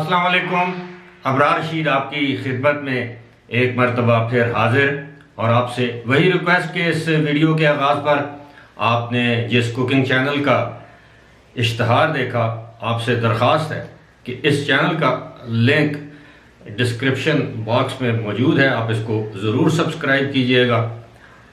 अस्सलाम वालेकुम। अबरार रशीद आपकी खिदमत में एक मरतबा फिर हाजिर, और आपसे वही रिक्वेस्ट कि इस वीडियो के आगाज़ पर आपने जिस कुकिंग चैनल का इश्तहार देखा, आपसे दरख्वास्त है कि इस चैनल का लिंक डिस्क्रिप्शन बॉक्स में मौजूद है, आप इसको ज़रूर सब्सक्राइब कीजिएगा।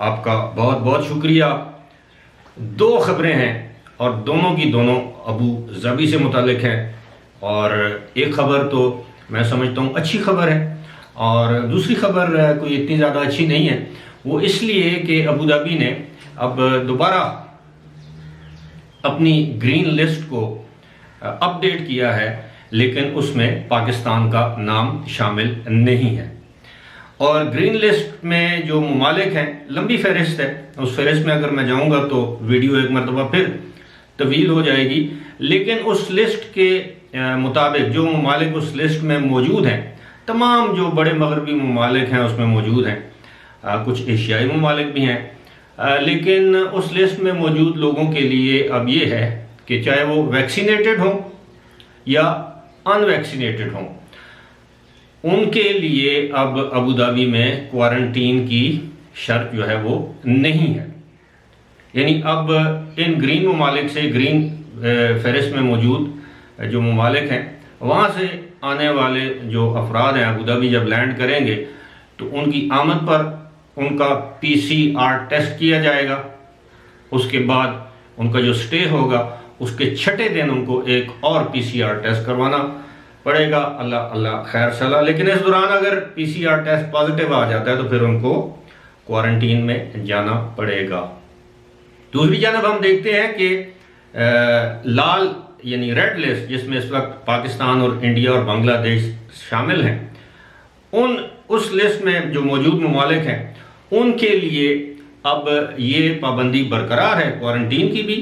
आपका बहुत बहुत शुक्रिया। दो ख़बरें हैं और दोनों की दोनों अबू ज़बी से मुतालिक हैं, और एक ख़बर तो मैं समझता हूँ अच्छी खबर है और दूसरी खबर कोई इतनी ज़्यादा अच्छी नहीं है। वो इसलिए कि अबू धाबी ने अब दोबारा अपनी ग्रीन लिस्ट को अपडेट किया है, लेकिन उसमें पाकिस्तान का नाम शामिल नहीं है। और ग्रीन लिस्ट में जो ममालिक हैं, लंबी फहरिस्त है, उस फहरिस्त में अगर मैं जाऊंगा तो वीडियो एक मरतबा फिर तवील हो जाएगी, लेकिन उस लिस्ट के मुताबिक जो ममालिक उस लिस्ट में मौजूद हैं, तमाम जो बड़े मगरबी ममालिक हैं उसमें मौजूद हैं, कुछ एशियाई ममालिक भी हैं, लेकिन उस लिस्ट में मौजूद लोगों के लिए अब ये है कि चाहे वो वैक्सीनेटेड हों या अनवैक्सीनेटेड हों, उनके लिए अब अबू धाबी में क्वारंटीन की शर्त जो है वो नहीं है। यानी अब इन ग्रीन ममालिक से, ग्रीन फहरिस्त में मौजूद जो ममालिक हैं, वहाँ से आने वाले जो अफराद हैं अबू धाबी जब लैंड करेंगे तो उनकी आमद पर उनका PCR टेस्ट किया जाएगा। उसके बाद उनका जो स्टे होगा उसके छठे दिन उनको एक और PCR टेस्ट करवाना पड़ेगा। अल्लाह अल्लाह खैर सलाह। लेकिन इस दौरान अगर PCR टेस्ट पॉजिटिव आ जाता है तो फिर उनको क्वारंटीन में जाना पड़ेगा। दूसरी जानब हम देखते हैं कि लाल यानी रेड लिस्ट, जिसमें इस वक्त पाकिस्तान और इंडिया और बांग्लादेश शामिल हैं, उस लिस्ट में जो मौजूद ममालिक हैं उनके लिए अब ये पाबंदी बरकरार है क्वारंटीन की भी।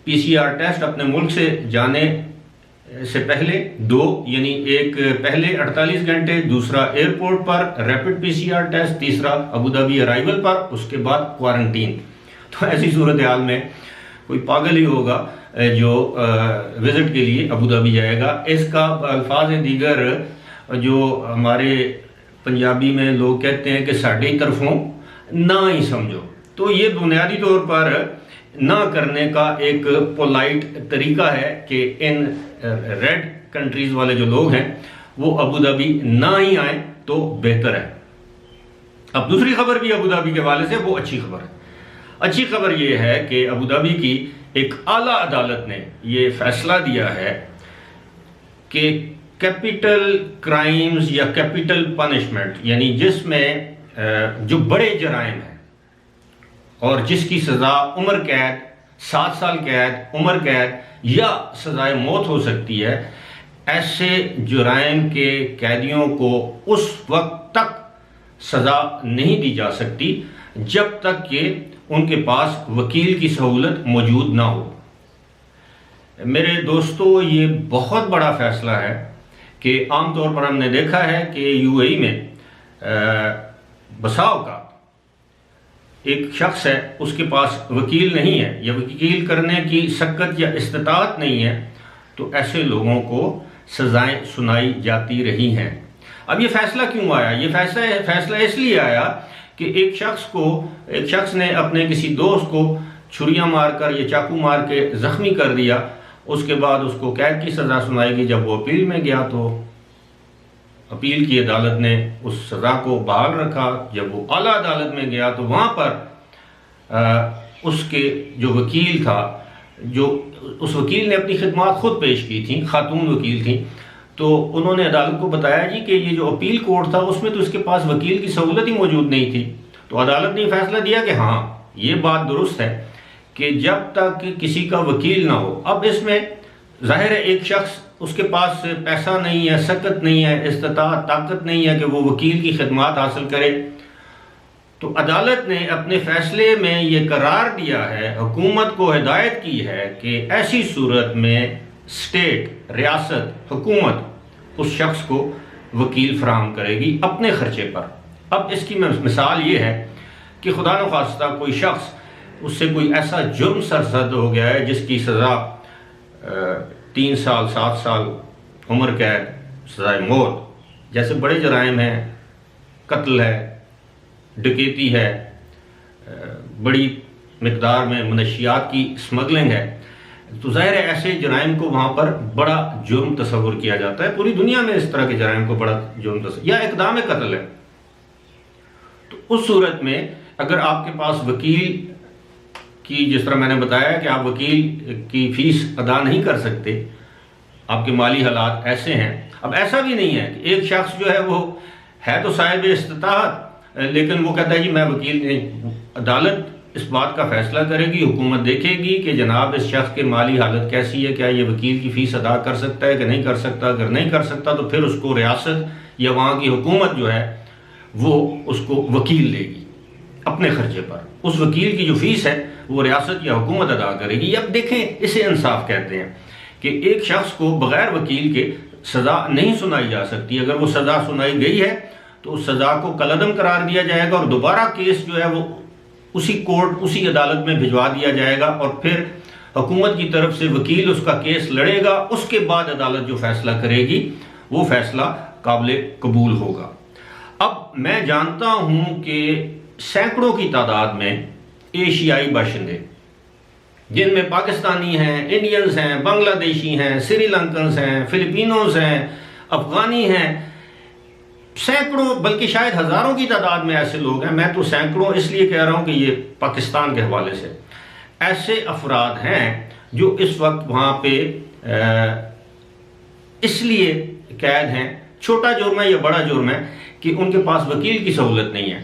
PCR टेस्ट अपने मुल्क से जाने से पहले दो, यानी एक पहले 48 घंटे, दूसरा एयरपोर्ट पर रैपिड PCR टेस्ट, तीसरा अबू धाबी अराइवल पर, उसके बाद क्वारंटीन। तो ऐसी सूरत हाल में कोई पागल ही होगा जो विज़िट के लिए अबू धाबी जाएगा। इसका अल्फाज दीगर जो हमारे पंजाबी में लोग कहते हैं कि साढ़े तरफों ना ही समझो, तो ये बुनियादी तौर पर ना करने का एक पोलाइट तरीका है कि इन रेड कंट्रीज़ वाले जो लोग हैं वो अबू धाबी ना ही आए तो बेहतर है। अब दूसरी खबर भी अबू धाबी के हवाले से, वो अच्छी खबर है। अच्छी खबर ये है कि अबू धाबी की एक आला अदालत ने ये फैसला दिया है कि कैपिटल क्राइम्स या कैपिटल पनिशमेंट, यानी जिसमें जो बड़े जराइम हैं और जिसकी सज़ा उम्र कैद, 7 साल कैद, उम्र कैद या सज़ाए मौत हो सकती है, ऐसे जुराइम के कैदियों को उस वक्त तक सज़ा नहीं दी जा सकती जब तक कि उनके पास वकील की सहूलत मौजूद ना हो। मेरे दोस्तों, ये बहुत बड़ा फैसला है कि आमतौर पर हमने देखा है कि UAE में बसाव का एक शख्स है, उसके पास वकील नहीं है या वकील करने की शक्कत या इस्तात नहीं है, तो ऐसे लोगों को सजाएं सुनाई जाती रही हैं। अब ये फैसला क्यों आया? ये फैसला इसलिए आया कि एक शख्स ने अपने किसी दोस्त को छुरियां मारकर या चाकू मार के जख्मी कर दिया। उसके बाद उसको कैद की सज़ा सुनाएगी। जब वो अपील में गया तो अपील की अदालत ने उस सज़ा को बहाल रखा। जब वो आला अदालत में गया तो वहाँ पर उसके जो वकील था, जो उस वकील ने अपनी खिदमात खुद पेश की थी, खातून वकील थी, तो उन्होंने अदालत को बताया जी कि ये जो अपील कोर्ट था उसमें तो इसके पास वकील की सहूलत ही मौजूद नहीं थी। तो अदालत ने फैसला दिया कि हाँ, ये बात दुरुस्त है कि जब तक किसी का वकील ना हो। अब इसमें जाहिर है एक शख्स, उसके पास पैसा नहीं है, सकत नहीं है, इस्तात, ताकत नहीं है कि वो वकील की खिदमात हासिल करे। तो अदालत ने अपने फैसले में ये करार दिया है, हुकूमत को हिदायत की है कि ऐसी सूरत में स्टेट, रियासत, हुकूमत उस शख्स को वकील फराहम करेगी अपने खर्चे पर। अब इसकी मिसाल ये है कि खुदा न खास्ता कोई शख्स, उससे कोई ऐसा जुर्म सरजद हो गया है जिसकी सज़ा 3 साल, 7 साल उम्र कैद सजाए मौत, जैसे बड़े जराइम हैं, कत्ल है, डकैती है, बड़ी मिकदार में मनशियात की स्मगलिंग है, तो ज़ाहिर है ऐसे जराइम को वहाँ पर बड़ा जुर्म तस्वुर किया जाता है। पूरी दुनिया में इस तरह के जराइम को बड़ा जुर्म तस्वुर, या इक़दाम कत्ल है। तो उस सूरत में अगर आपके पास वकील की, जिस तरह मैंने बताया कि आप वकील की फ़ीस अदा नहीं कर सकते, आपके माली हालात ऐसे हैं। अब ऐसा भी नहीं है कि एक शख्स जो है वो है तो साहिब इस्तिताअत, लेकिन वो कहता है जी मैं वकील नहीं। अदालत इस बात का फैसला करेगी, हुकूमत देखेगी कि जनाब इस शख्स की माली हालत कैसी है, क्या ये वकील की फ़ीस अदा कर सकता है कि नहीं कर सकता। अगर नहीं कर सकता तो फिर उसको रियासत या वहाँ की हुकूमत जो है वो उसको वकील लेगी अपने खर्चे पर। उस वकील की जो फ़ीस है वो रियासत या हुकूमत अदा करेगी। अब देखें, इसे इंसाफ कहते हैं कि एक शख्स को बग़ैर वकील के सज़ा नहीं सुनाई जा सकती। अगर वो सज़ा सुनाई गई है तो उस सज़ा को कलअदम करार दिया जाएगा और दोबारा केस जो है वो उसी कोर्ट, उसी अदालत में भिजवा दिया जाएगा और फिर हुकूमत की तरफ से वकील उसका केस लड़ेगा। उसके बाद अदालत जो फैसला करेगी वो फैसला काबिल कबूल होगा। अब मैं जानता हूं कि सैकड़ों की तादाद में एशियाई बाशिंदे, जिनमें पाकिस्तानी हैं, इंडियंस हैं, बांग्लादेशी हैं, श्रीलंकन्स हैं, फिलिपिनोज हैं, अफगानी हैं, सैकड़ों बल्कि शायद हज़ारों की तादाद में ऐसे लोग हैं। मैं तो सैकड़ों इसलिए कह रहा हूं कि ये पाकिस्तान के हवाले से ऐसे अफराद हैं जो इस वक्त वहाँ पे इसलिए कैद हैं, छोटा जुर्म है या बड़ा जुर्म है, कि उनके पास वकील की सहूलत नहीं है।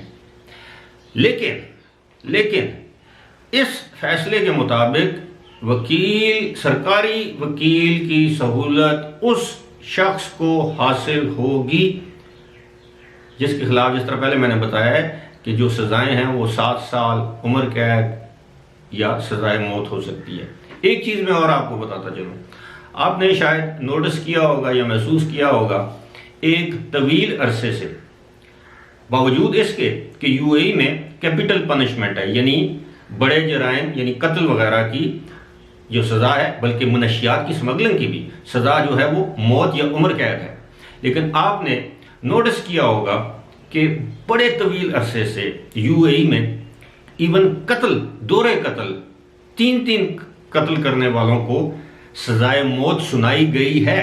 लेकिन इस फैसले के मुताबिक वकील, सरकारी वकील की सहूलत उस शख्स को हासिल होगी जिसके खिलाफ, जिस तरह पहले मैंने बताया है कि जो सज़ाएं हैं वो 7 साल उम्र कैद या सज़ाए मौत हो सकती है। एक चीज़ मैं और आपको बताता चलूँ, आपने शायद नोटिस किया होगा या महसूस किया होगा, एक तवील अरसे से बावजूद इसके कि यूएई में कैपिटल पनिशमेंट है, यानी बड़े जराइम यानी कत्ल वगैरह की जो सज़ा है, बल्कि मनशियात की स्मगलिंग की भी सज़ा जो है वो मौत या उम्र कैद है। लेकिन आपने नोटिस किया होगा कि बड़े तवील अरसे से यूएई में इवन कत्ल, दोहरे कत्ल, 3-3 कत्ल करने वालों को सजाए मौत सुनाई गई है,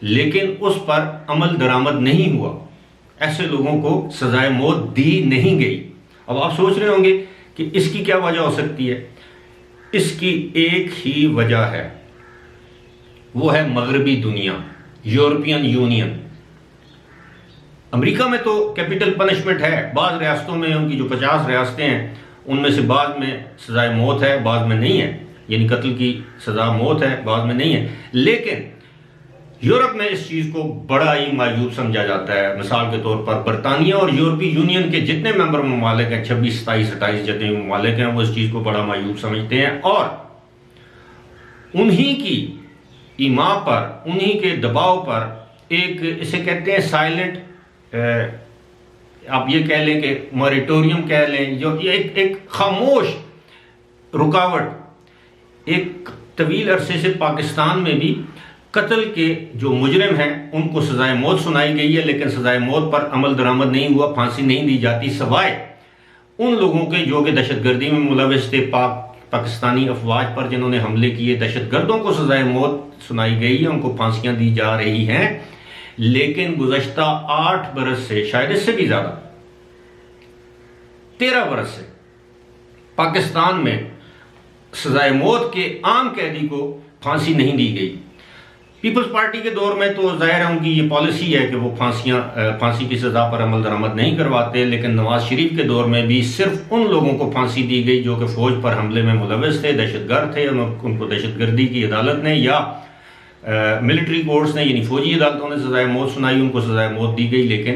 लेकिन उस पर अमल दरामद नहीं हुआ। ऐसे लोगों को सजाए मौत दी नहीं गई। अब आप सोच रहे होंगे कि इसकी क्या वजह हो सकती है। इसकी एक ही वजह है, वो है मगरबी दुनिया, यूरोपियन यूनियन। अमेरिका में तो कैपिटल पनिशमेंट है, बाज़ रियासतों में, उनकी जो 50 रियासतें हैं उनमें से बाद में सजाए मौत है, बाद में नहीं है, यानी कत्ल की सज़ा मौत है, बाद में नहीं है। लेकिन यूरोप में इस चीज़ को बड़ा ही मायूब समझा जाता है। मिसाल के तौर पर बरतानिया और यूरोपीय यूनियन के जितने मेंबर ममालिक हैं, 26, 27, 28 जितने ममालिक हैं, वो इस चीज़ को बड़ा मायूब समझते हैं और उन्हीं की ईमा पर, उन्हीं के दबाव पर एक, इसे कहते हैं साइलेंट, आप ये कह लें कि मॉरिटोरियम कह लें, जो एक खामोश रुकावट, एक तवील अरसे से पाकिस्तान में भी कत्ल के जो मुजरिम हैं उनको सजाए मौत सुनाई गई है, लेकिन सजाए मौत पर अमल दरामद नहीं हुआ, फांसी नहीं दी जाती, सवाए उन लोगों के जो कि दहशतगर्दी में मुलविस थे, पाकिस्तानी अफवाज पर जिन्होंने हमले किए, दहशतगर्दों को सजाए मौत सुनाई गई है, उनको फांसियां दी जा रही हैं। लेकिन गुज़श्ता 8 बरस से, शायद इससे भी ज़्यादा, 13 बरस से पाकिस्तान में सजाए मौत के आम कैदी को फांसी नहीं दी गई। पीपल्स पार्टी के दौर में तो ज़ाहिर है उनकी ये पॉलिसी है कि वो फांसी की सज़ा पर अमल दरामद नहीं करवाते, लेकिन नवाज शरीफ के दौर में भी सिर्फ उन लोगों को फांसी दी गई जो कि फ़ौज पर हमले में मुलविस थे, दहशतगर्द थे, उनको दहशतगर्दी की अदालत ने या मिलिट्री कोर्ट्स ने, यानी फौजी अदालतों ने सजाए मौत सुनाई, उनको सजाए मौत दी गई। लेकिन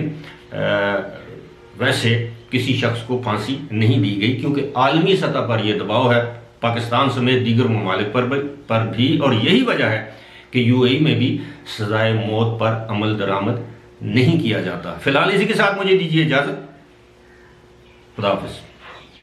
वैसे किसी शख्स को फांसी नहीं दी गई, क्योंकि आलमी सतह पर यह दबाव है, पाकिस्तान समेत दीगर ममालिक पर भी, और यही वजह है कि यूएई में भी सजाए मौत पर अमल दरामद नहीं किया जाता। फिलहाल इसी के साथ मुझे दीजिए इजाज़त। खुदा हाफ़िज़।